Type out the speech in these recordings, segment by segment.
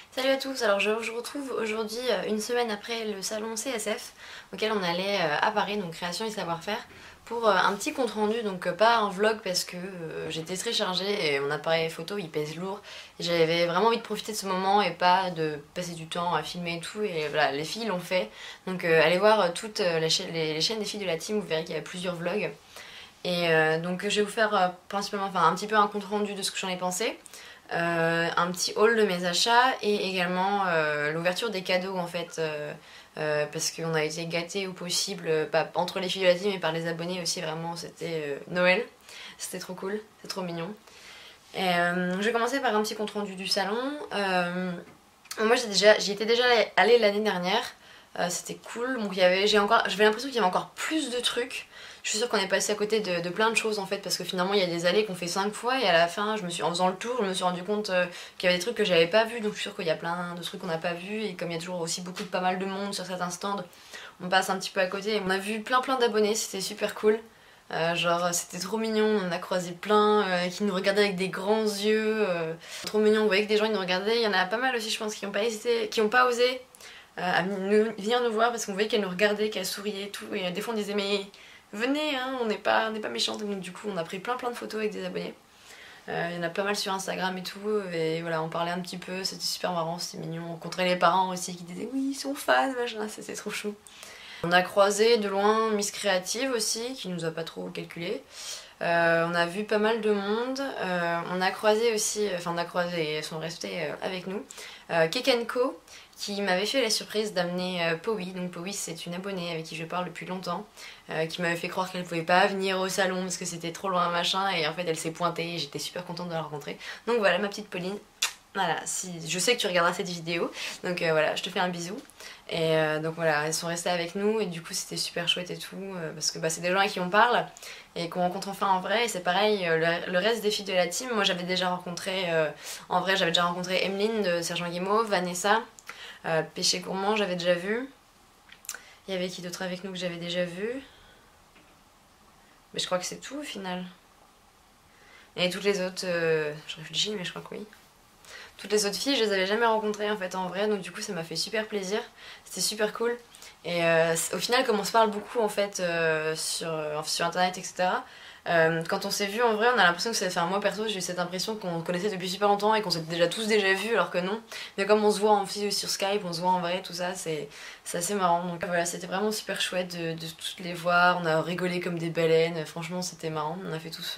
Salut à tous, alors je vous retrouve aujourd'hui une semaine après le salon CSF auquel on allait à Paris, donc création et savoir-faire, pour un petit compte rendu, donc pas un vlog parce que j'étais très chargée et mon appareil photo il pèse lourd et j'avais vraiment envie de profiter de ce moment et pas de passer du temps à filmer et tout, et voilà, les filles l'ont fait, donc allez voir toutes les chaînes des filles de la team, vous verrez qu'il y a plusieurs vlogs. Et donc je vais vous faire principalement, enfin un petit peu un compte rendu de ce que j'en ai pensé. Un petit haul de mes achats et également l'ouverture des cadeaux en fait, parce qu'on a été gâtés au possible, pas entre les filles de la team mais par les abonnés aussi, vraiment c'était Noël, c'était trop cool, c'est trop mignon. Et je vais commencer par un petit compte rendu du salon. Moi j'y étais déjà allée l'année dernière, c'était cool, donc j'avais l'impression qu'il y avait encore plus de trucs. Je suis sûre qu'on est passé à côté de plein de choses en fait, parce que finalement il y a des allées qu'on fait 5 fois et à la fin en faisant le tour je me suis rendu compte qu'il y avait des trucs que j'avais pas vus, donc je suis sûre qu'il y a plein de trucs qu'on n'a pas vus, et comme il y a toujours aussi pas mal de monde sur certains stands, on passe un petit peu à côté. Et on a vu plein d'abonnés, c'était super cool. Genre c'était trop mignon, on a croisé plein qui nous regardaient avec des grands yeux, trop mignon, on voyait que des gens ils nous regardaient, il y en a pas mal aussi je pense qui ont pas hésité, qui ont pas osé à venir nous voir parce qu'on voyait qu'elles nous regardaient, qu'elles souriaient et tout, et des fois on disait mais venez hein, on n'est pas méchantes, donc du coup on a pris plein de photos avec des abonnés. Il y en a pas mal sur Instagram et tout, et voilà, on parlait un petit peu, c'était super marrant, c'était mignon. On rencontrait les parents aussi qui disaient oui ils sont fans, machin, c'était trop chou. On a croisé de loin Miss Créative aussi, qui nous a pas trop calculé. On a vu pas mal de monde. On a croisé aussi, enfin on a croisé, elles sont restées avec nous, Cake & Co, qui m'avait fait la surprise d'amener Powi. Donc Powi c'est une abonnée avec qui je parle depuis longtemps, qui m'avait fait croire qu'elle pouvait pas venir au salon parce que c'était trop loin machin, et en fait elle s'est pointée et j'étais super contente de la rencontrer. Donc voilà ma petite Pauline. Voilà, si, je sais que tu regarderas cette vidéo, donc voilà, je te fais un bisou. Et donc voilà, elles sont restées avec nous et du coup c'était super chouette et tout, parce que bah, c'est des gens à qui on parle et qu'on rencontre enfin en vrai. Et c'est pareil, le reste des filles de la team, moi j'avais déjà rencontré, en vrai j'avais déjà rencontré Emeline de Sergent Guimauve, Vanessa, Péché Gourmand j'avais déjà vu. Il y avait qui d'autre avec nous que j'avais déjà vu? Mais je crois que c'est tout au final. Et toutes les autres, je réfléchis mais je crois que oui. Toutes les autres filles, je les avais jamais rencontrées en fait en vrai, donc du coup ça m'a fait super plaisir, c'était super cool. Et au final, comme on se parle beaucoup en fait sur internet, etc., quand on s'est vu en vrai, on a l'impression que ça fait un mois. Perso, j'ai eu cette impression qu'on connaissait depuis super longtemps et qu'on s'était déjà vus, alors que non. Mais comme on se voit en physique sur Skype, on se voit en vrai, tout ça, c'est assez marrant. Donc voilà, c'était vraiment super chouette de toutes les voir. On a rigolé comme des baleines, franchement c'était marrant.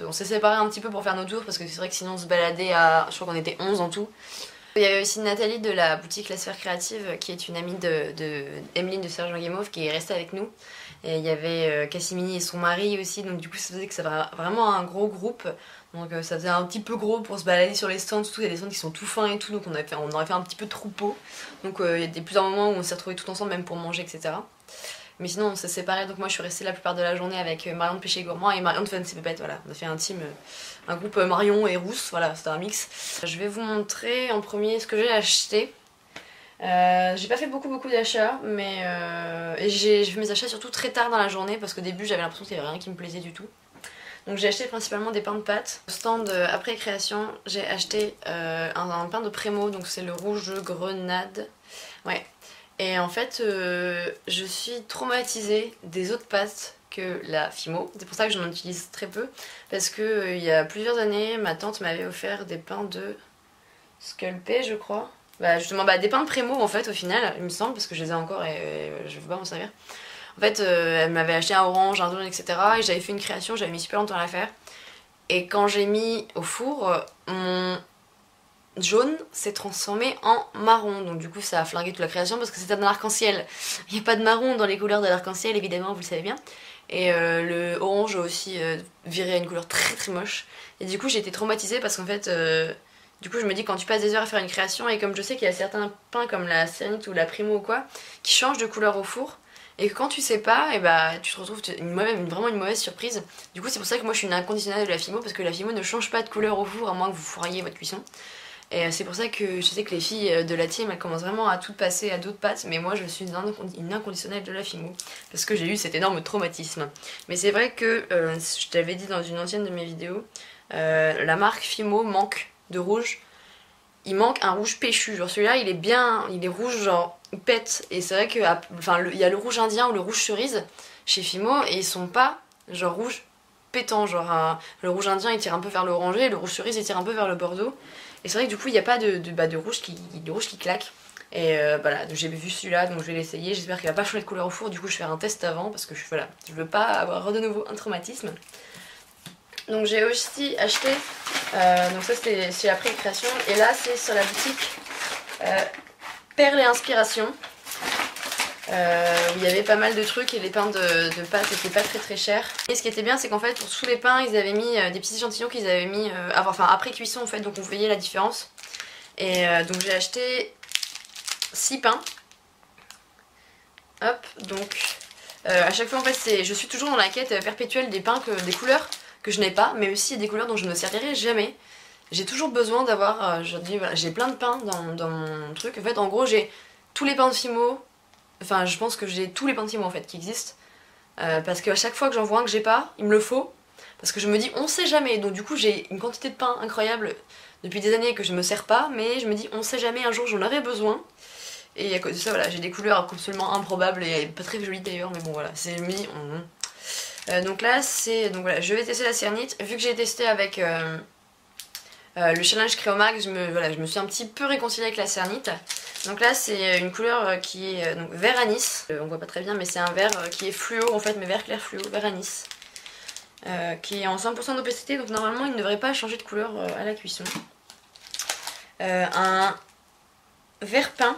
On s'est séparés un petit peu pour faire nos tours parce que c'est vrai que sinon on se baladait à, je crois qu'on était 11 en tout. Il y avait aussi Nathalie de la boutique La Sphère Créative, qui est une amie de Emeline de Sergent Guimauve, qui est restée avec nous. Et il y avait Cassimini et son mari aussi, donc du coup ça faisait que ça avait vraiment un gros groupe. Donc ça faisait un petit peu gros pour se balader sur les stands, surtout il y a des stands qui sont tout fins et tout, donc on aurait fait un petit peu de troupeau. Donc il y a plusieurs moments où on s'est retrouvés tout ensemble, même pour manger, etc. Mais sinon on s'est séparés, donc moi je suis restée la plupart de la journée avec Marion de Péché Gourmand et Marion de Fancy Pépette, voilà. On a fait un team, un groupe Marion et Rousse, voilà, c'était un mix. Je vais vous montrer en premier ce que j'ai acheté. J'ai pas fait beaucoup d'achats, mais j'ai fait mes achats surtout très tard dans la journée parce qu'au début j'avais l'impression qu'il y avait rien qui me plaisait du tout. Donc j'ai acheté principalement des pains de pâtes. Au stand après création, j'ai acheté un pain de Prémo, donc c'est le rouge grenade. Ouais. Et en fait, je suis traumatisée des autres pâtes que la Fimo. C'est pour ça que j'en utilise très peu. Parce que il y a plusieurs années, ma tante m'avait offert des pains de Sculpé, je crois. Bah justement, bah, des pains de Prémo en fait, au final, il me semble, parce que je les ai encore et je veux pas m'en servir. En fait, elle m'avait acheté un orange, un jaune, etc. Et j'avais fait une création, j'avais mis super longtemps à la faire. Et quand j'ai mis au four, mon jaune s'est transformé en marron, donc du coup ça a flingué toute la création parce que c'était un arc-en-ciel. Il n'y a pas de marron dans les couleurs de l'arc-en-ciel évidemment, vous le savez bien. Et le orange a aussi viré à une couleur très moche. Et du coup j'ai été traumatisée parce qu'en fait, du coup je me dis quand tu passes des heures à faire une création, et comme je sais qu'il y a certains pains comme la Céranite ou la Primo ou quoi, qui changent de couleur au four, et que quand tu sais pas, et bah tu te retrouves vraiment une mauvaise surprise. Du coup c'est pour ça que moi je suis une inconditionnelle de la Fimo, parce que la Fimo ne change pas de couleur au four à moins que vous foiriez votre cuisson. Et c'est pour ça que je sais que les filles de la team elles commencent vraiment à toutes passer à d'autres pâtes, mais moi je suis une inconditionnelle de la Fimo parce que j'ai eu cet énorme traumatisme. Mais c'est vrai que, je t'avais dit dans une ancienne de mes vidéos, la marque Fimo manque de rouge. il manque un rouge péchu. Genre celui-là il est bien, il est rouge genre il pète. Et c'est vrai que enfin il y a le rouge indien ou le rouge cerise chez Fimo et ils sont pas genre rouge pétant. Genre le rouge indien il tire un peu vers l'orangé, le rouge cerise il tire un peu vers le bordeaux. Et c'est vrai que du coup il n'y a pas de rouge qui claque. Et voilà, j'ai vu celui-là donc je vais l'essayer. J'espère qu'il va pas changer de couleur au four. Du coup je vais faire un test avant parce que voilà, je veux pas avoir de nouveau un traumatisme. Donc j'ai aussi acheté, donc ça c'était chez la pré-création, et là c'est sur la boutique Perles et Inspiration, où il y avait pas mal de trucs et les pains de pâtes étaient pas très chers. Et ce qui était bien c'est qu'en fait pour tous les pains ils avaient mis des petits échantillons qu'ils avaient mis, enfin après cuisson en fait, donc on voyait la différence. Et donc j'ai acheté 6 pains, hop, donc à chaque fois en fait je suis toujours dans la quête perpétuelle des pains, des couleurs que je n'ai pas, mais aussi des couleurs dont je ne me servirai jamais. J'ai toujours besoin d'avoir, voilà, j'ai plein de pains dans mon truc. En fait, en gros, j'ai tous les pains de Fimo, enfin, je pense que j'ai tous les pains de Fimo en fait qui existent. Parce qu'à chaque fois que j'en vois un que j'ai pas, il me le faut. Parce que je me dis, on sait jamais. Donc, du coup, j'ai une quantité de pain incroyable depuis des années que je me sers pas, mais je me dis, on sait jamais, un jour j'en aurai besoin. Et à cause de ça, voilà, j'ai des couleurs absolument improbables et pas très jolies d'ailleurs, mais bon, voilà, je me dis, donc là c'est, donc voilà, je vais tester la cernite. Vu que j'ai testé avec le challenge Créomax, je me suis un petit peu réconciliée avec la cernite. Donc là c'est une couleur qui est donc vert anis, on voit pas très bien mais c'est un vert qui est fluo en fait, mais vert clair fluo, vert anis, qui est en 100% d'opacité, donc normalement il ne devrait pas changer de couleur à la cuisson. Un vert pain,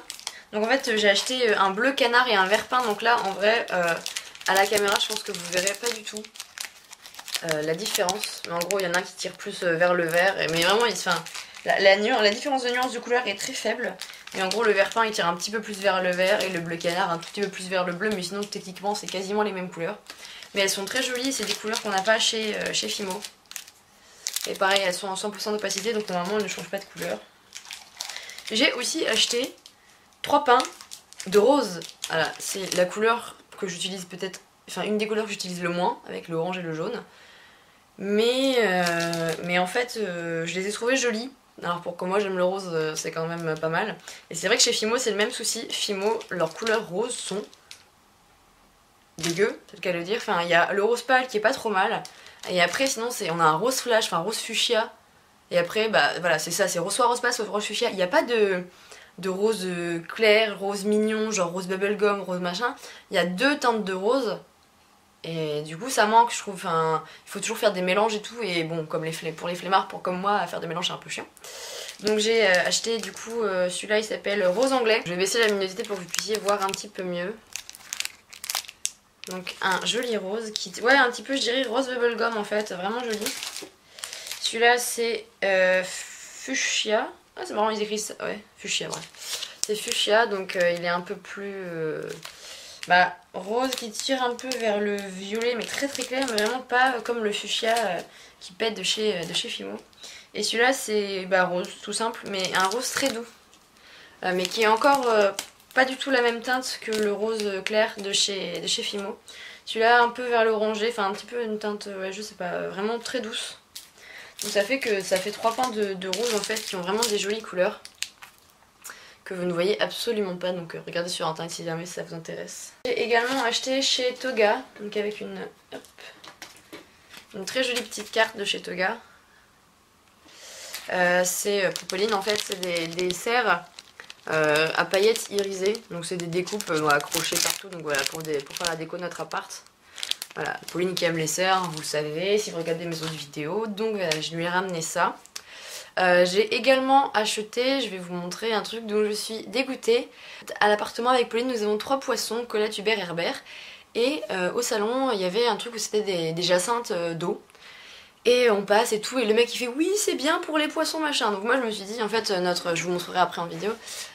donc en fait j'ai acheté un bleu canard et un vert pain, donc là en vrai à la caméra je pense que vous verrez pas du tout la différence, mais en gros il y en a un qui tire plus vers le vert, mais vraiment la différence de nuance de couleur est très faible, et en gros le vert pain il tire un petit peu plus vers le vert et le bleu canard un tout petit peu plus vers le bleu, mais sinon techniquement c'est quasiment les mêmes couleurs, mais elles sont très jolies, c'est des couleurs qu'on n'a pas chez Fimo, et pareil elles sont en 100% d'opacité donc normalement elles ne changent pas de couleur. J'ai aussi acheté 3 pains de rose, voilà, c'est la couleur que j'utilise peut-être, enfin une des couleurs que j'utilise le moins avec le orange et le jaune, mais en fait je les ai trouvées jolies. Alors pour que moi j'aime le rose c'est quand même pas mal, et c'est vrai que chez Fimo c'est le même souci. Fimo leurs couleurs roses sont dégueu, c'est le cas de le dire. Enfin il y a le rose pâle qui est pas trop mal, et après sinon on a un rose flash, enfin rose fuchsia, et après bah voilà c'est ça, c'est soit rose pâle soit rose fuchsia. Il n'y a pas de rose clair, rose mignon, genre rose bubblegum, rose machin. Il y a 2 teintes de rose. Et du coup ça manque je trouve, enfin, il faut toujours faire des mélanges et tout, et bon comme pour les flemmards, comme moi, faire des mélanges c'est un peu chiant. Donc j'ai acheté du coup celui-là, il s'appelle Rose Anglais. Je vais baisser la luminosité pour que vous puissiez voir un petit peu mieux. Donc un joli rose qui, ouais un petit peu je dirais rose bubblegum en fait, vraiment joli. Celui-là c'est fuchsia, ah c'est marrant ils écrivent ça, ouais fuchsia bref. C'est fuchsia donc il est un peu plus... rose qui tire un peu vers le violet mais très clair, mais vraiment pas comme le fuchsia qui pète de chez Fimo. Et celui-là c'est rose tout simple, mais un rose très doux, mais qui est encore pas du tout la même teinte que le rose clair de chez Fimo. Celui-là un peu vers l'orangé, enfin un petit peu une teinte, ouais, je sais pas, vraiment très douce. Donc ça fait 3 pains de rose en fait qui ont vraiment des jolies couleurs que vous ne voyez absolument pas, donc regardez sur internet si jamais ça vous intéresse. J'ai également acheté chez Toga, donc avec une très jolie petite carte de chez Toga. C'est Popoline en fait, c'est des serres à paillettes irisées, donc c'est des découpes accrochées partout, donc voilà pour faire la déco de notre appart. Voilà, Pauline qui aime les serres, vous le savez si vous regardez mes autres vidéos, donc voilà, je lui ai ramené ça. J'ai également acheté, je vais vous montrer un truc dont je suis dégoûtée. À l'appartement avec Pauline nous avons 3 poissons, Colette, Hubert et Herbert. Et au salon il y avait un truc où c'était des jacinthes d'eau. Et on passe et tout, et le mec il fait oui c'est bien pour les poissons machin. Donc moi je me suis dit en fait je vous montrerai après en vidéo,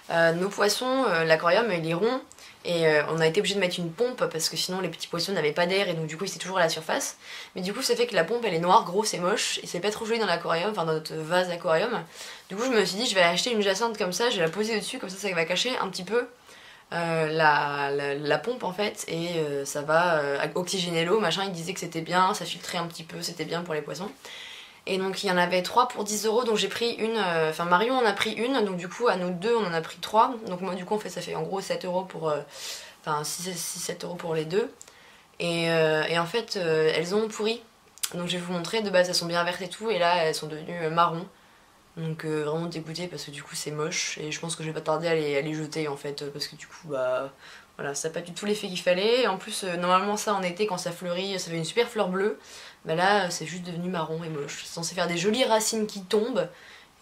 nos poissons, l'aquarium il est rond. Et on a été obligé de mettre une pompe parce que sinon les petits poissons n'avaient pas d'air, et donc du coup ils étaient toujours à la surface. Mais du coup ça fait que la pompe elle est noire, grosse et moche, et c'est pas trop joli dans l'aquarium, enfin dans notre vase aquarium. Du coup je me suis dit je vais acheter une jacinthe comme ça, je vais la poser dessus, comme ça va cacher un petit peu la pompe en fait, et ça va oxygéner l'eau machin. Il disait que c'était bien, ça filtrait un petit peu, c'était bien pour les poissons. Et donc il y en avait 3 pour 10 euros, donc j'ai pris une, enfin Marion en a pris une, donc du coup à nous deux on en a pris 3. Donc moi du coup en fait ça fait en gros 7 euros pour, enfin 6-7 euros pour les deux. Et en fait elles ont pourri. Donc je vais vous montrer, de base elles sont bien vertes et tout, et là elles sont devenues marron. Donc vraiment dégoûtée parce que du coup c'est moche, et je pense que je vais pas tarder à les jeter en fait, parce que du coup bah voilà, ça n'a pas du tout l'effet qu'il fallait. En plus normalement ça en été quand ça fleurit ça fait une super fleur bleue. Bah là c'est juste devenu marron et moche. C'est censé faire des jolies racines qui tombent.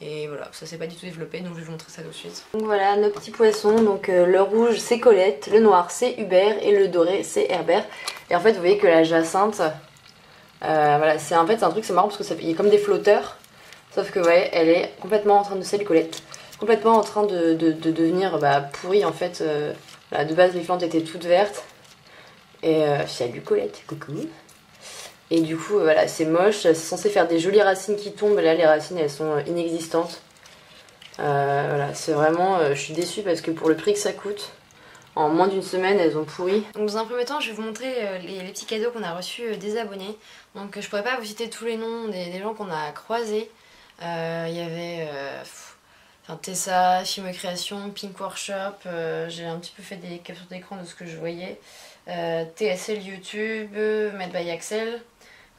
Et voilà, ça s'est pas du tout développé, donc je vais vous montrer ça tout de suite. Donc voilà nos petits poissons, donc le rouge c'est Colette, le noir c'est Hubert et le doré c'est Herbert. Et en fait vous voyez que la jacinthe, voilà, c'est en fait un truc, c'est marrant parce que ça fait comme des flotteurs. Sauf que ouais, elle est complètement en train de, salut Colette, complètement en train de devenir pourrie en fait. Voilà, de base les plantes étaient toutes vertes. Et salut Colette, coucou. Et du coup voilà, c'est moche, c'est censé faire des jolies racines qui tombent, là les racines elles sont inexistantes. Voilà, c'est vraiment, je suis déçue parce que pour le prix que ça coûte, en moins d'une semaine elles ont pourri. Donc dans un premier temps je vais vous montrer les petits cadeaux qu'on a reçus des abonnés. Donc je pourrais pas vous citer tous les noms des gens qu'on a croisés. Il y avait Tessa, Film Création, Pink Workshop, j'ai un petit peu fait des captures d'écran de ce que je voyais. TSL YouTube, Made by Axel.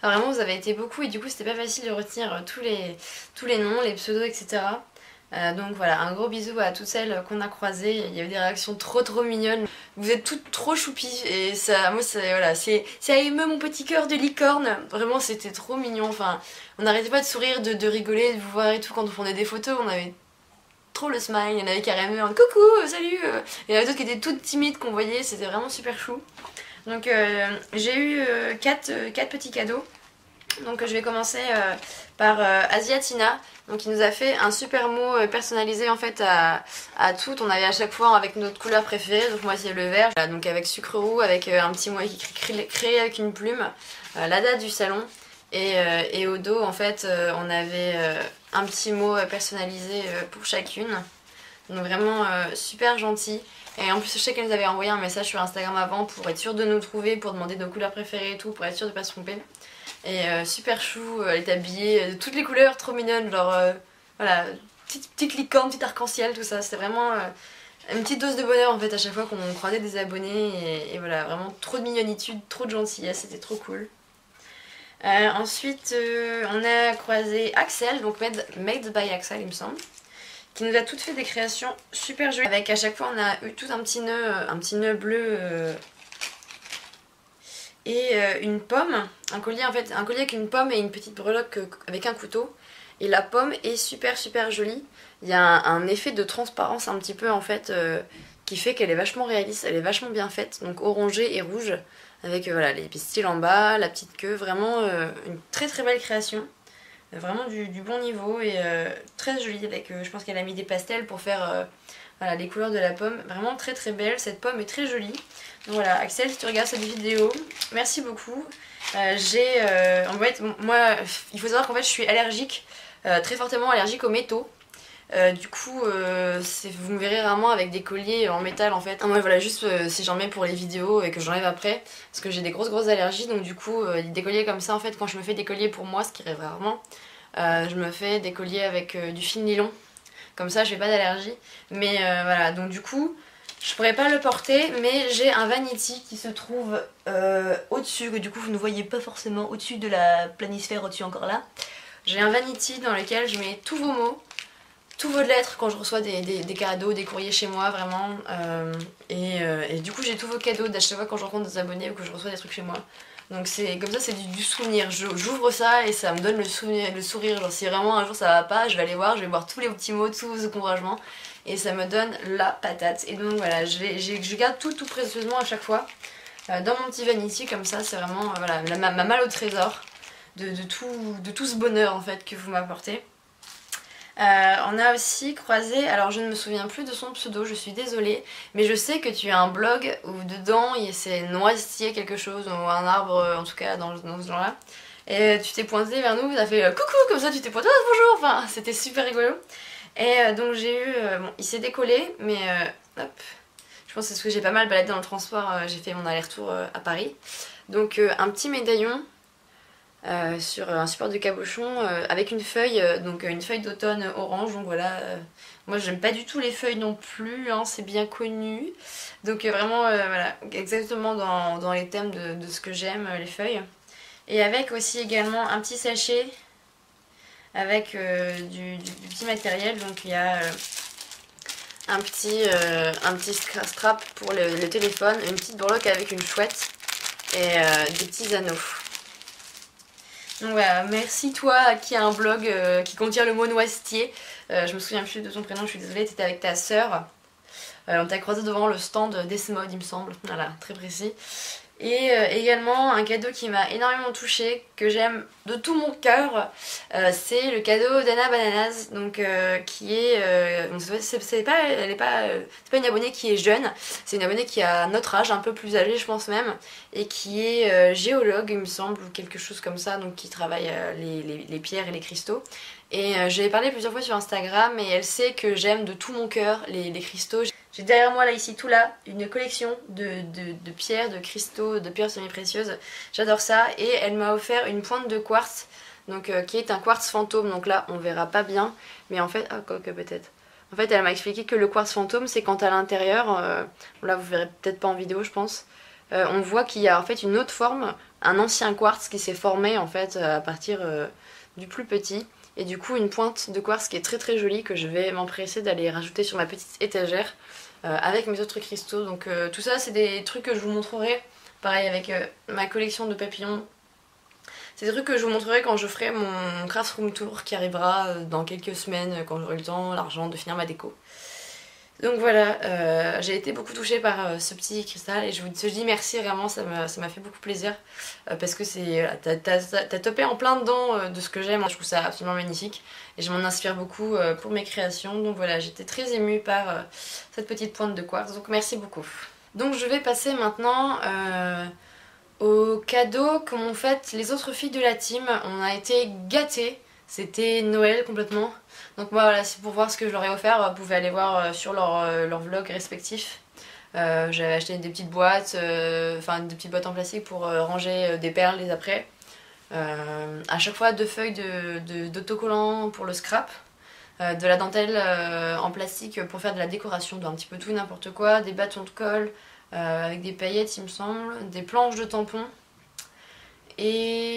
Enfin, vraiment vous avez été beaucoup et du coup c'était pas facile de retenir tous les noms, les pseudos, etc. Donc voilà, un gros bisou à toutes celles qu'on a croisées. Il y avait des réactions trop mignonnes. Vous êtes toutes trop choupies et ça, moi voilà, ça émeut mon petit cœur de licorne. Vraiment c'était trop mignon. Enfin, on n'arrêtait pas de sourire, de rigoler, de vous voir et tout quand on prenait des photos. On avait trop le smile. Il y en avait carrément un coucou, salut. Il y en avait d'autres qui étaient toutes timides qu'on voyait. C'était vraiment super chou. Donc j'ai eu 4 petits cadeaux. Donc je vais commencer par Asiatina, donc qui nous a fait un super mot personnalisé en fait à toutes. On avait à chaque fois avec notre couleur préférée, donc moi c'est le vert, donc avec sucre roux, avec un petit mot écrit créé avec une plume, la date du salon, et au dos en fait on avait un petit mot personnalisé pour chacune. Donc vraiment super gentil. Et en plus je sais qu'elle nous avait envoyé un message sur Instagram avant pour être sûre de nous trouver, pour demander nos couleurs préférées et tout, pour être sûre de pas se tromper. Et super chou, elle est habillée de toutes les couleurs, trop mignonne, genre voilà, petite licorne, petite arc-en-ciel, tout ça. C'était vraiment une petite dose de bonheur en fait à chaque fois qu'on croisait des abonnés, et voilà, vraiment trop de mignonitude, trop de gentillesse, c'était trop cool. Ensuite on a croisé Axel, donc made by Axel il me semble, qui nous a toutes fait des créations super jolies. Avec à chaque fois on a eu tout un petit nœud bleu et une pomme, un collier en fait, un collier avec une pomme et une petite breloque avec un couteau. Et la pomme est super jolie. Il y a un effet de transparence un petit peu en fait qui fait qu'elle est vachement réaliste, elle est vachement bien faite. Donc orangé et rouge avec voilà, les pistils en bas, la petite queue, vraiment une très belle création. Vraiment du bon niveau et très jolie avec, je pense qu'elle a mis des pastels pour faire voilà, les couleurs de la pomme. Vraiment très belle, cette pomme est très jolie. Donc voilà, Axel, si tu regardes cette vidéo, merci beaucoup. En fait, moi, il faut savoir qu'en fait je suis allergique, très fortement allergique aux métaux. Du coup, vous me verrez rarement avec des colliers en métal en fait. Moi voilà, juste si j'en mets pour les vidéos et que j'enlève après, parce que j'ai des grosses allergies, donc du coup des colliers comme ça en fait, quand je me fais des colliers pour moi, ce qui arrive rarement, je me fais des colliers avec du fil nylon, comme ça je n'ai pas d'allergie. Mais voilà, donc du coup je pourrais pas le porter, mais j'ai un vanity qui se trouve au-dessus, que du coup vous ne voyez pas forcément, au-dessus de la planisphère, au-dessus encore là. J'ai un vanity dans lequel je mets tous vos mots, toutes vos lettres quand je reçois des cadeaux, des courriers chez moi vraiment. Et du coup j'ai tous vos cadeaux à chaque fois quand je rencontre des abonnés ou que je reçois des trucs chez moi. Donc c'est comme ça, c'est du souvenir. J'ouvre ça et ça me donne le sourire. Genre si vraiment un jour ça va pas, je vais aller voir, je vais voir tous les petits mots, tous vos encouragements. Et ça me donne la patate. Et donc voilà, je garde tout précieusement à chaque fois dans mon petit vanity, comme ça c'est vraiment voilà, ma malle au trésor de tout ce bonheur en fait que vous m'apportez. On a aussi croisé, alors je ne me souviens plus de son pseudo, je suis désolée, mais je sais que tu as un blog où dedans c'est noisetier quelque chose, ou un arbre en tout cas dans ce genre là. Et tu t'es pointé vers nous, tu as fait coucou, comme ça tu t'es pointé, bonjour, enfin c'était super rigolo. Et donc j'ai eu, bon il s'est décollé, mais hop, je pense que c'est parce que j'ai pas mal baladé dans le transport, j'ai fait mon aller-retour à Paris. Donc un petit médaillon sur un support de cabochon avec une feuille, donc une feuille d'automne orange. Donc voilà, moi j'aime pas du tout les feuilles non plus, hein, c'est bien connu. Donc vraiment voilà, exactement dans les thèmes de ce que j'aime, les feuilles. Et avec aussi également un petit sachet avec du petit matériel. Donc il y a un petit strap pour le téléphone, une petite breloque avec une chouette et des petits anneaux. Donc voilà, merci toi qui a un blog qui contient le mot noisetier. Je me souviens plus de ton prénom, je suis désolée, t'étais avec ta sœur. On t'a croisé devant le stand d'Esmod, il me semble. Voilà, très précis. Et également un cadeau qui m'a énormément touchée, que j'aime de tout mon cœur, c'est le cadeau d'Anna Bananas, donc qui est, c'est pas une abonnée qui est jeune, c'est une abonnée qui a notre âge, un peu plus âgée je pense même, et qui est géologue il me semble, ou quelque chose comme ça, donc qui travaille les pierres et les cristaux. Et je lui ai parlé plusieurs fois sur Instagram et elle sait que j'aime de tout mon cœur les cristaux. J'ai derrière moi là ici tout là une collection de pierres, de cristaux, de pierres semi-précieuses. J'adore ça et elle m'a offert une pointe de quartz donc qui est un quartz fantôme. Donc là on verra pas bien mais en fait, ah quoi que peut-être. En fait elle m'a expliqué que le quartz fantôme c'est quand à l'intérieur, là vous verrez peut-être pas en vidéo je pense, on voit qu'il y a en fait une autre forme, un ancien quartz qui s'est formé en fait à partir du plus petit. Et du coup une pointe de quartz qui est très très jolie que je vais m'empresser d'aller rajouter sur ma petite étagère avec mes autres cristaux. Donc tout ça c'est des trucs que je vous montrerai. Pareil avec ma collection de papillons. C'est des trucs que je vous montrerai quand je ferai mon craft room tour qui arrivera dans quelques semaines quand j'aurai le temps, l'argent de finir ma déco. Donc voilà, j'ai été beaucoup touchée par ce petit cristal et je vous dis merci vraiment, ça m'a fait beaucoup plaisir parce que c'est, t'as topé en plein dedans de ce que j'aime, je trouve ça absolument magnifique et je m'en inspire beaucoup pour mes créations. Donc voilà, j'étais très émue par cette petite pointe de quartz, donc merci beaucoup. Donc je vais passer maintenant aux cadeaux que m'ont fait les autres filles de la team. On a été gâtées, c'était Noël complètement. Donc moi voilà, c'est pour voir ce que je leur ai offert, vous pouvez aller voir sur leur vlog respectif. J'avais acheté des petites boîtes, enfin des petites boîtes en plastique pour ranger des perles les après. À chaque fois 2 feuilles d'autocollant pour le scrap. De la dentelle en plastique pour faire de la décoration, d'un petit peu tout et n'importe quoi, des bâtons de colle avec des paillettes il me semble, des planches de tampons et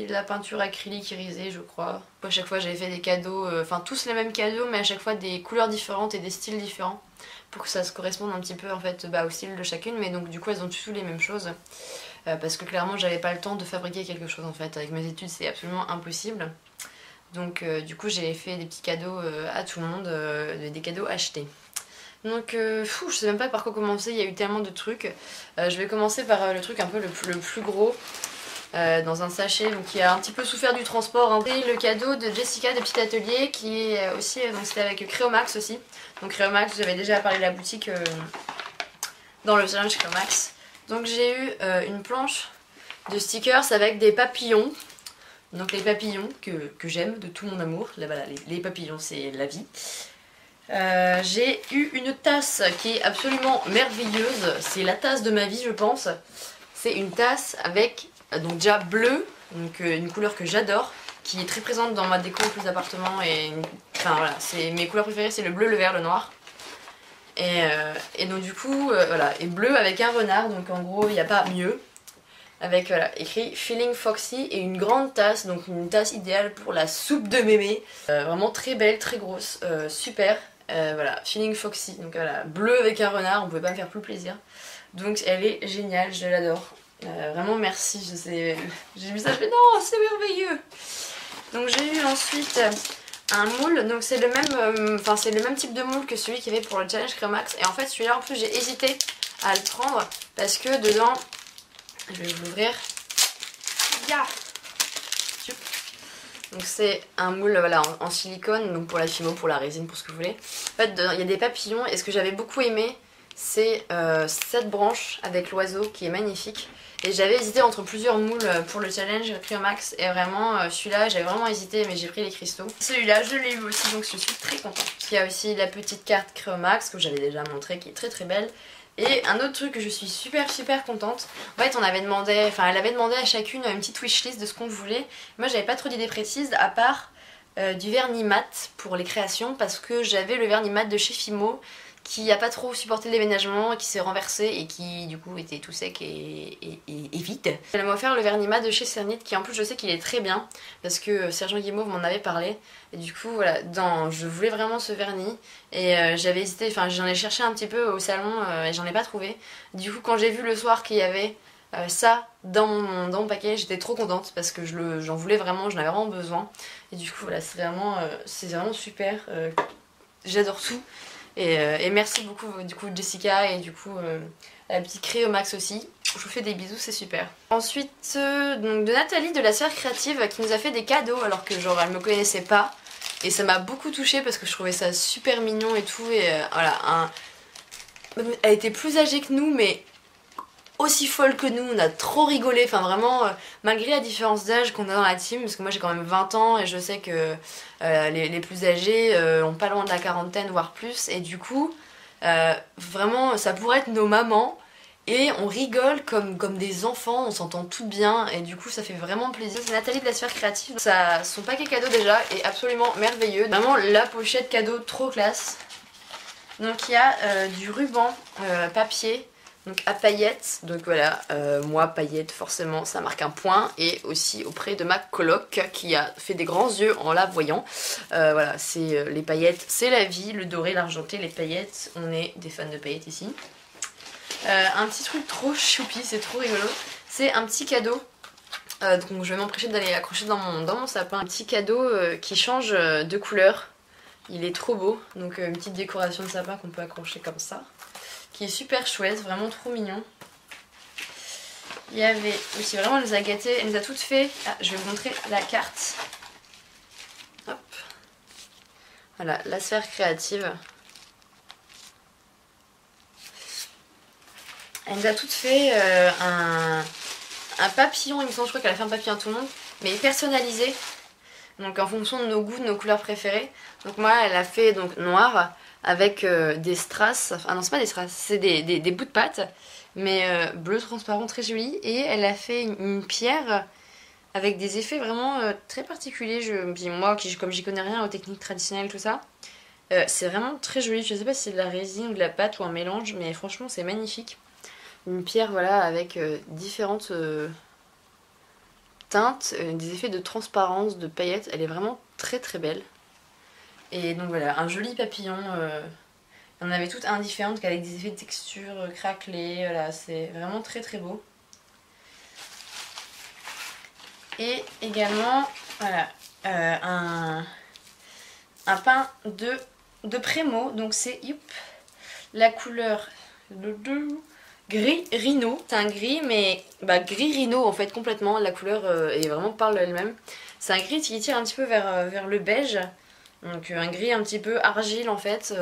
la peinture acrylique irisée je crois. À chaque fois j'avais fait des cadeaux, enfin tous les mêmes cadeaux mais à chaque fois des couleurs différentes et des styles différents pour que ça se corresponde un petit peu en fait au style de chacune, mais donc du coup elles ont tous les mêmes choses parce que clairement j'avais pas le temps de fabriquer quelque chose en fait, avec mes études c'est absolument impossible. Donc du coup j'ai fait des petits cadeaux à tout le monde, des cadeaux achetés. Donc je sais même pas par quoi commencer, il y a eu tellement de trucs. Je vais commencer par le truc un peu le plus gros, dans un sachet donc, qui a un petit peu souffert du transport. Hein. C'est le cadeau de Jessica de Petit Atelier qui est aussi, donc c'était avec Créomax aussi. Donc Créomax, j'avais déjà parlé de la boutique dans le challenge Créomax. Donc j'ai eu une planche de stickers avec des papillons. Donc les papillons que j'aime de tout mon amour, là, voilà, les papillons c'est la vie. J'ai eu une tasse qui est absolument merveilleuse, c'est la tasse de ma vie je pense. C'est une tasse avec donc déjà bleu, donc une couleur que j'adore, qui est très présente dans ma déco plus d'appartement et enfin voilà, c'est mes couleurs préférées, c'est le bleu, le vert, le noir. Et donc du coup voilà, et bleu avec un renard, donc en gros il n'y a pas mieux. Avec voilà, écrit Feeling Foxy et une grande tasse, donc une tasse idéale pour la soupe de mémé. Vraiment très belle, très grosse, super. Voilà, Feeling Foxy, donc voilà, bleu avec un renard, on pouvait pas me faire plus plaisir. Donc elle est géniale, je l'adore. Vraiment merci, je sais, j'ai vu ça, je fais non, c'est merveilleux. Donc j'ai eu ensuite un moule, donc c'est le même, c'est le même type de moule que celui qu'il y avait pour le challenge Créomax. Et en fait celui-là en plus j'ai hésité à le prendre parce que dedans, je vais vous l'ouvrir. Yeah. Donc c'est un moule voilà, en silicone, donc pour la fimo, pour la résine, pour ce que vous voulez. En fait, il y a des papillons et ce que j'avais beaucoup aimé, c'est cette branche avec l'oiseau qui est magnifique. Et j'avais hésité entre plusieurs moules pour le challenge Créomax et vraiment celui-là j'avais vraiment hésité mais j'ai pris les cristaux. Celui-là je l'ai eu aussi donc je suis très contente. Il y a aussi la petite carte Créomax que j'avais déjà montré qui est très très belle. Et un autre truc que je suis super contente, en fait on avait demandé, enfin elle avait demandé à chacune une petite wishlist de ce qu'on voulait. Moi j'avais pas trop d'idées précises à part du vernis mat pour les créations parce que j'avais le vernis mat de chez Fimo qui a pas trop supporté le déménagement, qui s'est renversé et qui du coup était tout sec et vide. Elle m'a offert le vernis mat de chez Cernit qui en plus je sais qu'il est très bien parce que Sergent Guimauve m'en avait parlé et du coup voilà, je voulais vraiment ce vernis et j'avais hésité, enfin j'en ai cherché un petit peu au salon et j'en ai pas trouvé. Du coup quand j'ai vu le soir qu'il y avait ça dans mon paquet, j'étais trop contente parce que j'en voulais vraiment, j'en avais vraiment besoin et du coup voilà, c'est vraiment super, j'adore tout. Et merci beaucoup du coup Jessica et du coup la petite Cré au Max aussi. Je vous fais des bisous, c'est super. Ensuite donc de Nathalie de la sphère créative qui nous a fait des cadeaux alors que genre elle me connaissait pas. Et ça m'a beaucoup touchée parce que je trouvais ça super mignon et tout. Et voilà, elle était plus âgée que nous mais aussi folle que nous, on a trop rigolé, enfin vraiment, malgré la différence d'âge qu'on a dans la team, parce que moi j'ai quand même 20 ans et je sais que les plus âgés ont pas loin de la quarantaine, voire plus, et du coup, vraiment, ça pourrait être nos mamans, et on rigole comme des enfants, on s'entend tout bien, et du coup ça fait vraiment plaisir. C'est Nathalie de la sphère créative, son paquet cadeau déjà est absolument merveilleux, vraiment la pochette cadeau trop classe. Donc il y a du ruban papier, donc à paillettes, donc voilà, moi paillettes forcément ça marque un point, et aussi auprès de ma coloc qui a fait des grands yeux en la voyant. Voilà, c'est les paillettes, c'est la vie, le doré, l'argenté, les paillettes, on est des fans de paillettes ici. Un petit truc trop choupi, c'est trop rigolo, c'est un petit cadeau, donc je vais m'emprêcher d'aller accrocher dans mon sapin, un petit cadeau qui change de couleur, il est trop beau, donc une petite décoration de sapin qu'on peut accrocher comme ça, qui est super chouette, vraiment trop mignon. Il y avait aussi, vraiment elle nous a gâtés, elle nous a toutes fait. Ah, je vais vous montrer la carte. Hop. Voilà, la sphère créative. Elle nous a toutes fait un papillon, il me semble, je crois qu'elle a fait un papillon à tout le monde, mais personnalisé. Donc en fonction de nos goûts, de nos couleurs préférées. Donc moi elle a fait donc noir avec des strass, ah non c'est pas des strass, c'est des bouts de pâte, mais bleu transparent très joli. Et elle a fait une pierre avec des effets vraiment très particuliers. Puis moi comme j'y connais rien aux techniques traditionnelles tout ça, c'est vraiment très joli. Je sais pas si c'est de la résine ou de la pâte ou un mélange, mais franchement c'est magnifique. Une pierre voilà avec différentes teintes, des effets de transparence, de paillettes, elle est vraiment très belle. Et donc voilà, un joli papillon, on avait toutes indifférentes avec des effets de texture craquelés, voilà, c'est vraiment très beau. Et également, voilà, un pain de Prémo, donc c'est la couleur gris rhino, c'est un gris mais gris rhino en fait complètement, la couleur est vraiment parle elle-même. C'est un gris qui tire un petit peu vers le beige, donc un gris un petit peu argile en fait,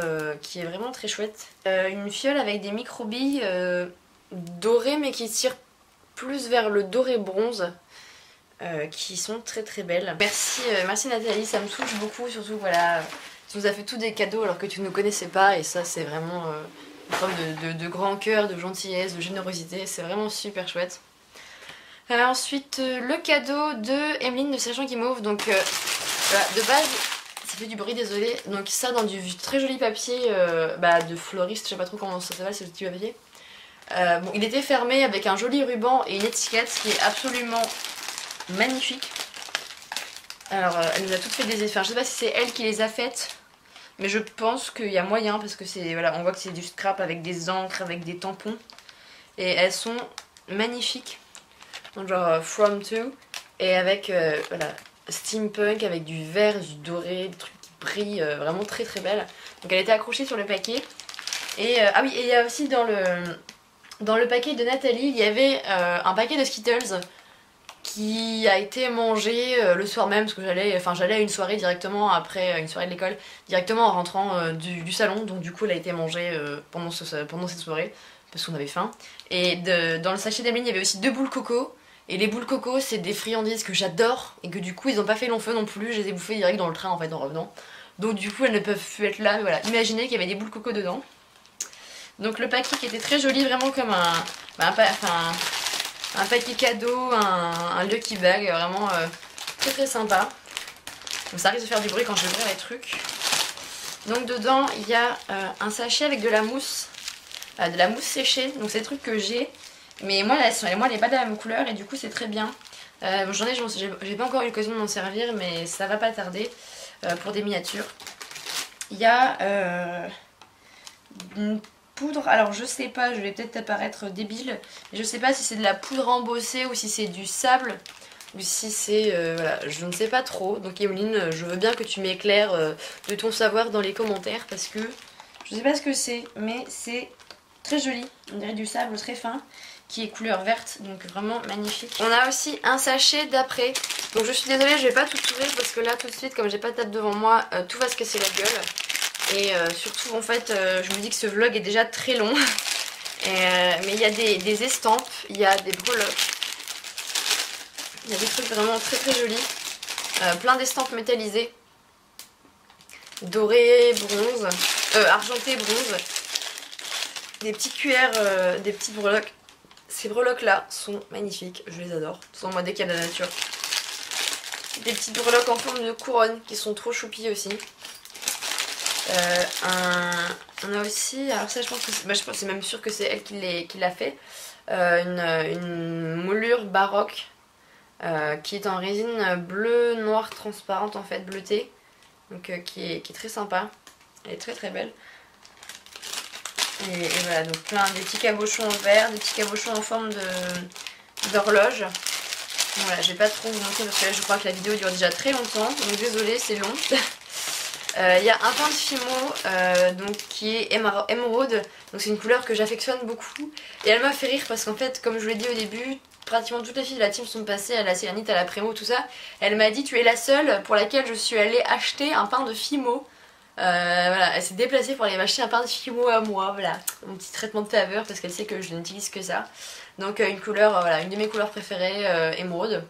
qui est vraiment très chouette. Une fiole avec des micro-billes dorées mais qui tirent plus vers le doré bronze, qui sont très belles. Merci Nathalie, ça me touche beaucoup, surtout voilà, tu nous as fait tous des cadeaux alors que tu ne nous connaissais pas et ça c'est vraiment... une forme de grand cœur, de gentillesse, de générosité, c'est vraiment super chouette. Ensuite, le cadeau de Emeline de Sergent Guimauve, donc voilà, de base, ça fait du bruit, désolé, donc ça dans du très joli papier de fleuriste, je sais pas trop comment ça s'appelle, c'est le petit papier. Bon, il était fermé avec un joli ruban et une étiquette qui est absolument magnifique. Alors, elle nous a toutes fait des effets, enfin, je sais pas si c'est elle qui les a faites, mais je pense qu'il y a moyen parce que c'est voilà, on voit que c'est du scrap avec des encres, avec des tampons. Et elles sont magnifiques. Donc genre from to. Et avec voilà, steampunk, avec du vert, du doré, des trucs qui brillent, vraiment très belle. Donc elle était accrochée sur le paquet. Et ah oui, et il y a aussi dans le paquet de Nathalie, il y avait un paquet de Skittles qui a été mangé le soir même parce que j'allais à une soirée directement après une soirée de l'école, directement en rentrant du salon, donc du coup elle a été mangée pendant cette soirée parce qu'on avait faim. Et dans le sachet d'Emeline il y avait aussi 2 boules coco, et les boules coco c'est des friandises que j'adore et que du coup ils ont pas fait long feu non plus, je les ai bouffées direct dans le train en fait en revenant, donc du coup elles ne peuvent plus être là, mais voilà, imaginez qu'il y avait des boules coco dedans. Donc le paquet qui était très joli, vraiment comme un paquet cadeau, un lucky bag, vraiment très très sympa. Donc ça risque de faire du bruit quand je vais ouvrir les trucs. Donc dedans il y a un sachet avec de la mousse séchée. Donc c'est des trucs que j'ai, mais moi elle est pas de la même couleur et du coup c'est très bien. Bon, j'ai pas encore eu l'occasion de m'en servir, mais ça va pas tarder pour des miniatures. Il y a une poudre, alors je sais pas, je vais peut-être apparaître débile, mais je sais pas si c'est de la poudre embossée ou si c'est du sable ou si c'est voilà, je ne sais pas trop. Donc Emeline, je veux bien que tu m'éclaires de ton savoir dans les commentaires parce que je sais pas ce que c'est, mais c'est très joli, on dirait du sable très fin qui est couleur verte, donc vraiment magnifique. On a aussi un sachet d'après, donc je suis désolée, je vais pas tout ouvrir parce que là tout de suite, comme j'ai pas de table devant moi, tout va se casser la gueule. Et surtout en fait, je me dis que ce vlog est déjà très long. Mais il y a des estampes, il y a des breloques, il y a des trucs vraiment très très jolis. Plein d'estampes métallisées, doré, bronze, argenté, bronze. Des petites cuillères, des petites breloques. Ces breloques là sont magnifiques, je les adore. Sans moi dès qu'il y a de la nature. Des petites breloques en forme de couronne qui sont trop choupies aussi. On a aussi, alors ça je pense que c'est même sûr que c'est elle qui l'a fait, une moulure baroque qui est en résine bleu noir transparente en fait, bleutée, donc qui est très sympa, elle est très très belle. Et voilà, donc des petits cabochons en verre, des petits cabochons en forme d'horloge. Voilà, je vais pas trop vous montrer parce que là je crois que la vidéo dure déjà très longtemps, donc désolée, c'est long. Il y a un pain de Fimo donc, qui est émeraude, donc c'est une couleur que j'affectionne beaucoup. Et elle m'a fait rire parce qu'en fait, comme je vous l'ai dit au début, pratiquement toutes les filles de la team sont passées à la Célanite, à la Prémo, tout ça. Elle m'a dit tu es la seule pour laquelle je suis allée acheter un pain de Fimo. Voilà, elle s'est déplacée pour aller m'acheter un pain de Fimo à moi, voilà, mon petit traitement de faveur parce qu'elle sait que je n'utilise que ça. Donc une couleur, voilà, une de mes couleurs préférées, émeraude,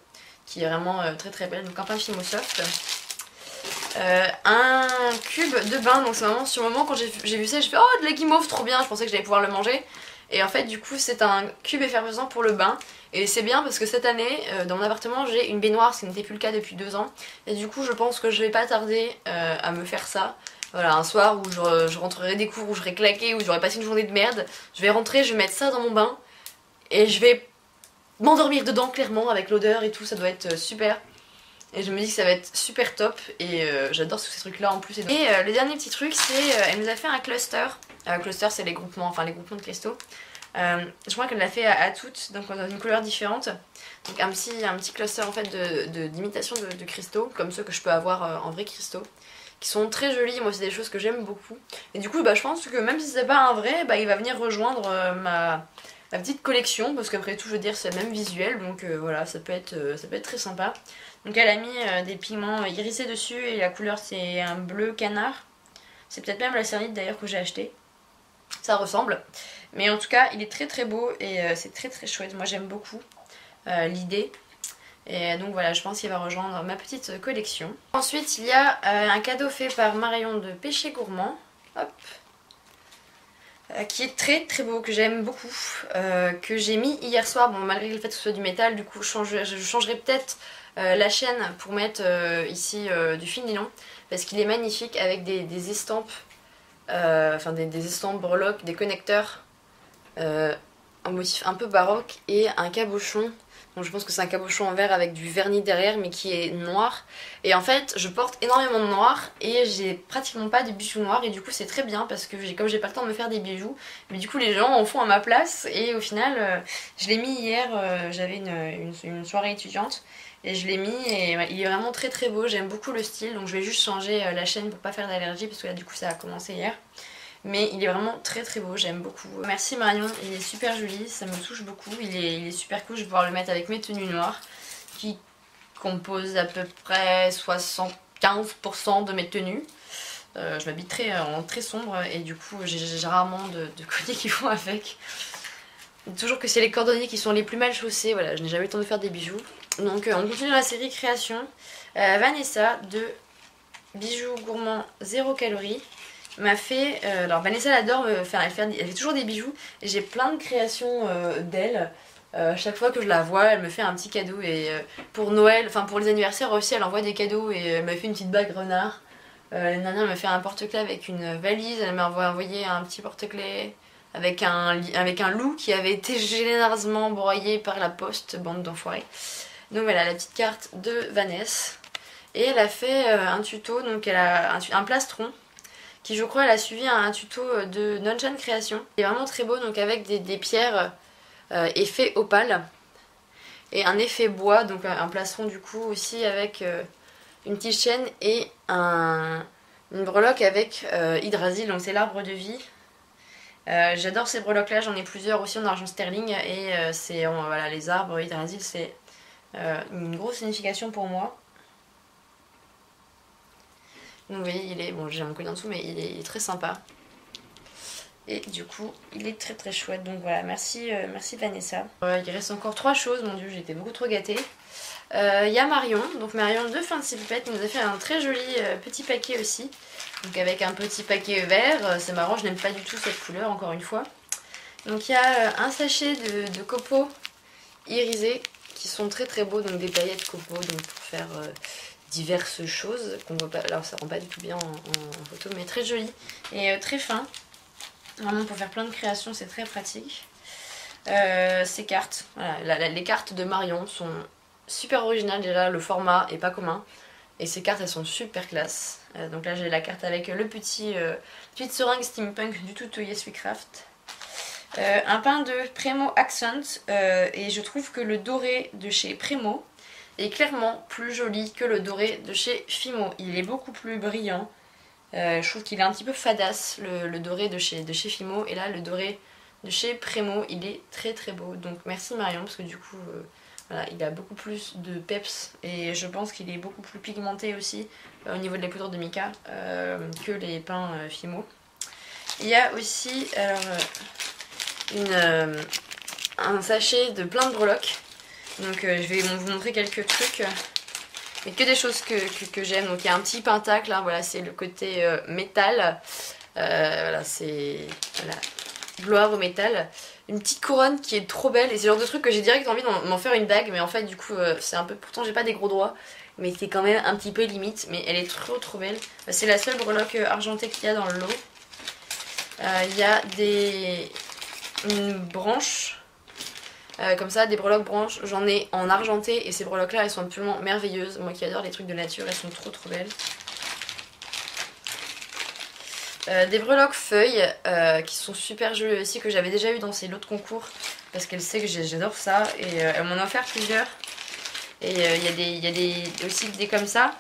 qui est vraiment très très belle, donc un pain Fimo soft. Un cube de bain, donc c'est vraiment sur le moment quand j'ai vu ça, j'ai fait oh de la guimauve trop bien, je pensais que j'allais pouvoir le manger. Et en fait du coup c'est un cube effervescent pour le bain. Et c'est bien parce que cette année dans mon appartement j'ai une baignoire, ce qui n'était plus le cas depuis 2 ans. Et du coup je pense que je vais pas tarder à me faire ça. Voilà, un soir où je rentrerai des cours, où j'aurai claqué, où j'aurai passé une journée de merde. Je vais rentrer, je vais mettre ça dans mon bain. Et je vais m'endormir dedans clairement avec l'odeur et tout, ça doit être super. Et je me dis que ça va être super top et j'adore tous ces trucs là en plus. Et le dernier petit truc c'est, elle nous a fait un cluster. Cluster c'est les groupements, enfin les groupements de cristaux. Je crois qu'elle l'a fait à toutes, donc dans une couleur différente. Donc un petit cluster en fait d'imitation de cristaux, comme ceux que je peux avoir en vrai cristaux. Qui sont très jolis, moi c'est des choses que j'aime beaucoup. Et du coup je pense que même si c'est pas un vrai, il va venir rejoindre ma petite collection. Parce qu'après tout je veux dire c'est le même visuel, donc voilà ça peut être très sympa. Donc elle a mis des pigments irisés dessus et la couleur c'est un bleu canard. C'est peut-être même la Célanite d'ailleurs que j'ai acheté. Ça ressemble. Mais en tout cas il est très très beau et c'est très très chouette. Moi j'aime beaucoup l'idée. Et donc voilà, je pense qu'il va rejoindre ma petite collection. Ensuite il y a un cadeau fait par Marion de Péché Gourmand. Hop. Qui est très très beau, que j'aime beaucoup, que j'ai mis hier soir. Bon malgré le fait que ce soit du métal, du coup je changerai peut-être la chaîne pour mettre ici du fil nylon. Parce qu'il est magnifique avec des estampes, enfin des estampes breloques, des connecteurs en motif un peu baroque et un cabochon. Donc je pense que c'est un cabochon en verre avec du vernis derrière mais qui est noir. Et en fait je porte énormément de noir et j'ai pratiquement pas de bijoux noirs. Et du coup c'est très bien parce que comme j'ai pas le temps de me faire des bijoux, mais du coup les gens en font à ma place. Et au final je l'ai mis hier, j'avais une soirée étudiante. Et je l'ai mis et il est vraiment très très beau, j'aime beaucoup le style. Donc je vais juste changer la chaîne pour pas faire d'allergie parce que là du coup ça a commencé hier. Mais il est vraiment très très beau, j'aime beaucoup. Merci Marion, il est super joli, ça me touche beaucoup. Il est super cool, je vais pouvoir le mettre avec mes tenues noires qui composent à peu près 75% de mes tenues. Je m'habille en très sombre et du coup j'ai rarement de colliers qui vont avec. Toujours que c'est les cordonniers qui sont les plus mal chaussés, voilà, je n'ai jamais eu le temps de faire des bijoux. Donc on continue dans la série création. Vanessa de Bijoux Gourmands 0 calories. m'a fait... alors Vanessa elle adore me faire, elle fait toujours des bijoux et j'ai plein de créations d'elle. Chaque fois que je la vois, elle me fait un petit cadeau et pour Noël, enfin pour les anniversaires aussi, elle envoie des cadeaux et elle m'a fait une petite bague renard. L'année dernière, elle m'a fait un porte-clés avec une valise, elle m'a envoyé un petit porte-clés avec un loup qui avait été généreusement broyé par la poste, bande d'enfoirés. Donc voilà, la petite carte de Vanessa. Et elle a fait un tuto, donc elle a un plastron qui je crois elle a suivi un tuto de Nonchan Création. C'est vraiment très beau, donc avec des pierres effet opale et un effet bois, donc un plastron du coup aussi avec une petite chaîne et une breloque avec Yggdrasil, donc c'est l'arbre de vie. J'adore ces breloques là, j'en ai plusieurs aussi en argent sterling et voilà, les arbres Yggdrasil c'est une grosse signification pour moi. Donc vous voyez, il est, bon j'ai mon collier en dessous mais il est très sympa. Et du coup, il est très très chouette. Donc voilà, merci Vanessa. Il reste encore 3 choses, mon dieu, j'ai été beaucoup trop gâtée. Il y a Marion, donc Marion de Fancy Pipette qui nous a fait un très joli petit paquet aussi. Donc avec un petit paquet vert, c'est marrant, je n'aime pas du tout cette couleur encore une fois. Donc il y a un sachet de copeaux irisés qui sont très très beaux, donc des paillettes copeaux donc pour faire diverses choses qu'on voit pas. Alors ça rend pas du tout bien en photo, mais très joli et très fin. Vraiment pour faire plein de créations, c'est très pratique. Ces cartes, voilà, les cartes de Marion sont super originales déjà, le format est pas commun. Et ces cartes elles sont super classe. Donc là j'ai la carte avec le petite seringue steampunk du tout Yes We Craft. Un pain de Premo Accent et je trouve que le doré de chez Premo est clairement plus joli que le doré de chez Fimo. Il est beaucoup plus brillant. Je trouve qu'il est un petit peu fadasse le doré de chez Fimo et là le doré de chez Premo il est très très beau. Donc merci Marion parce que du coup voilà, il a beaucoup plus de peps et je pense qu'il est beaucoup plus pigmenté aussi au niveau de la poudre de mica que les pains Fimo. Il y a aussi alors, un sachet de plein de breloques. Donc je vais vous montrer quelques trucs. Mais que des choses que j'aime. Donc il y a un petit pentacle, là, voilà, c'est le côté métal. Voilà, c'est voilà, gloire au métal. Une petite couronne qui est trop belle. Et c'est le genre de truc que j'ai direct envie d'en faire une bague. Mais en fait, du coup, c'est un peu. Pourtant, j'ai pas des gros doigts. Mais c'est quand même un petit peu limite. Mais elle est trop trop belle. C'est la seule breloque argentée qu'il y a dans le lot. Il y a une branche. Comme ça, des breloques branches, j'en ai en argenté et ces breloques là elles sont absolument merveilleuses. Moi qui adore les trucs de nature, elles sont trop trop belles. Des breloques feuilles qui sont super jolies aussi, que j'avais déjà eu dans ces lots de concours parce qu'elle sait que j'adore ça et elle m'en a offert plusieurs. Et il y a aussi des comme ça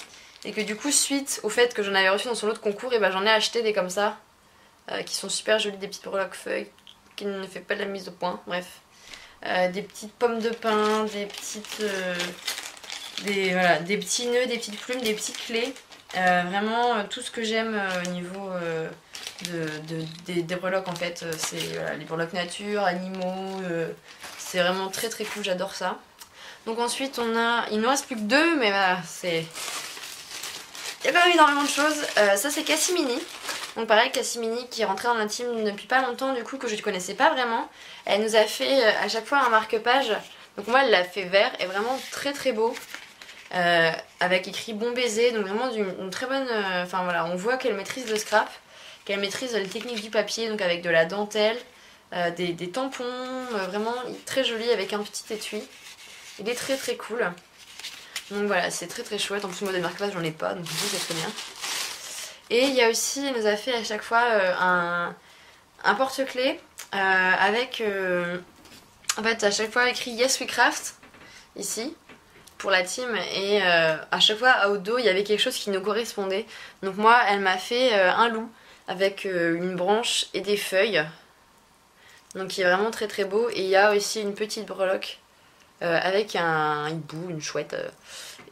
et que du coup suite au fait que j'en avais reçu dans son lot de concours, et ben j'en ai acheté des comme ça qui sont super jolies, des petites breloques feuilles qui ne fait pas de la mise au point, bref. Des petites pommes de pin, des petites voilà, des petits nœuds, des petites plumes, des petites clés. Vraiment tout ce que j'aime au niveau des breloques en fait. C'est voilà, les breloques nature, animaux. C'est vraiment très très cool, j'adore ça. Donc ensuite on a... Il nous reste plus que 2 mais voilà, c'est... Il y a quand même énormément de choses. Ça c'est Cassimini. Donc pareil, Cassimini qui est rentrée dans l'intime depuis pas longtemps du coup, que je ne connaissais pas vraiment. Elle nous a fait à chaque fois un marque-page. Donc moi elle l'a fait vert et vraiment très très beau. Avec écrit bon baiser, donc vraiment une très bonne... Enfin voilà, on voit qu'elle maîtrise le scrap, qu'elle maîtrise les techniques du papier, donc avec de la dentelle, des tampons, vraiment très joli avec un petit étui. Il est très très cool. Donc voilà, c'est très très chouette. En plus moi des marque-pages j'en ai pas, donc du coup c'est très bien. Et il y a aussi, elle nous a fait à chaque fois un porte-clés avec en fait à chaque fois écrit Yes We Craft ici pour la team et à chaque fois au dos il y avait quelque chose qui nous correspondait. Donc moi elle m'a fait un loup avec une branche et des feuilles, donc il est vraiment très très beau. Et il y a aussi une petite breloque avec un hibou, une chouette.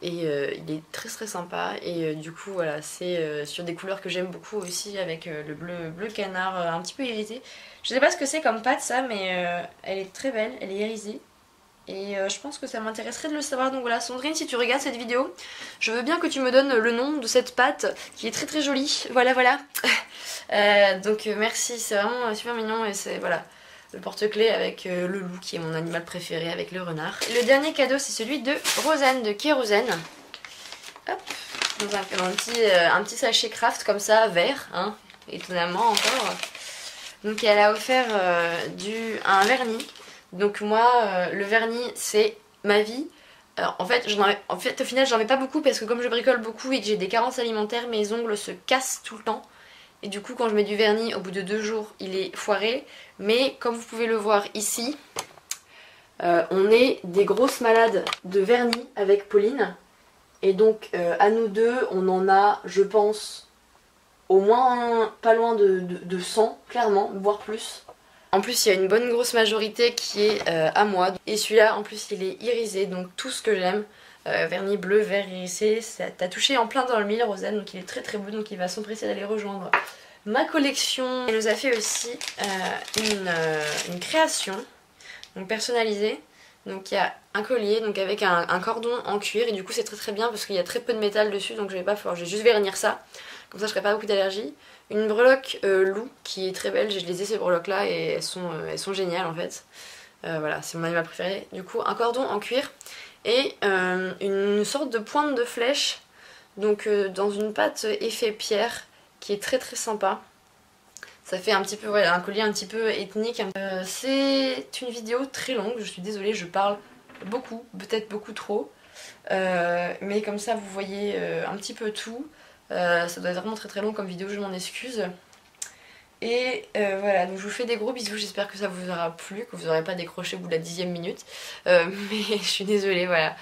Et il est très très sympa et du coup voilà, c'est sur des couleurs que j'aime beaucoup aussi avec le bleu canard un petit peu irisé. Je sais pas ce que c'est comme pâte ça, mais elle est très belle, elle est irisée. Et je pense que ça m'intéresserait de le savoir. Donc voilà, Sandrine, si tu regardes cette vidéo, je veux bien que tu me donnes le nom de cette pâte qui est très très jolie. Voilà, voilà. Donc merci, c'est vraiment super mignon et c'est voilà le porte-clés avec le loup qui est mon animal préféré avec le renard. Le dernier cadeau, c'est celui de Rosanne, de Kérosène. Hop, dans un petit sachet craft comme ça, vert, hein, étonnamment encore. Donc elle a offert un vernis. Donc moi, le vernis, c'est ma vie. Alors, en fait, au final, j'en ai pas beaucoup parce que comme je bricole beaucoup et que j'ai des carences alimentaires, mes ongles se cassent tout le temps. Et du coup, quand je mets du vernis, au bout de 2 jours, il est foiré. Mais comme vous pouvez le voir ici, on est des grosses malades de vernis avec Pauline. Et donc, à nous deux, on en a, je pense, au moins pas loin de 100, clairement, voire plus. En plus, il y a une bonne grosse majorité qui est à moi. Et celui-là, en plus, il est irisé, donc tout ce que j'aime. Vernis bleu, vert, irisé, ça t'a touché en plein dans le mille, Rosanne, donc il est très très beau, donc il va s'empresser d'aller rejoindre ma collection. Elle nous a fait aussi une création, donc personnalisée. Donc il y a un collier donc avec un cordon en cuir et du coup c'est très très bien parce qu'il y a très peu de métal dessus, donc je vais juste vernir ça. Comme ça je ferai pas beaucoup d'allergie. Une breloque loup qui est très belle, je les ai ces breloques là et elles sont géniales en fait. Voilà, c'est mon animal préféré. Du coup un cordon en cuir et une sorte de pointe de flèche, donc dans une pâte effet pierre qui est très très sympa. Ça fait un petit peu, ouais, un collier un petit peu ethnique. C'est une vidéo très longue, je suis désolée, je parle beaucoup, peut-être beaucoup trop. Mais comme ça vous voyez un petit peu tout. Ça doit être vraiment très très long comme vidéo, je m'en excuse. Et voilà, donc je vous fais des gros bisous, j'espère que ça vous aura plu, que vous n'aurez pas décroché au bout de la 10e minute. Mais je suis désolée, voilà.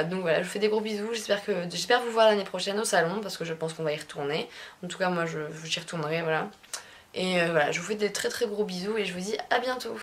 Donc voilà, je vous fais des gros bisous, j'espère vous voir l'année prochaine au salon, parce que je pense qu'on va y retourner. En tout cas moi j'y retournerai, voilà. Et voilà, je vous fais des très très gros bisous et je vous dis à bientôt.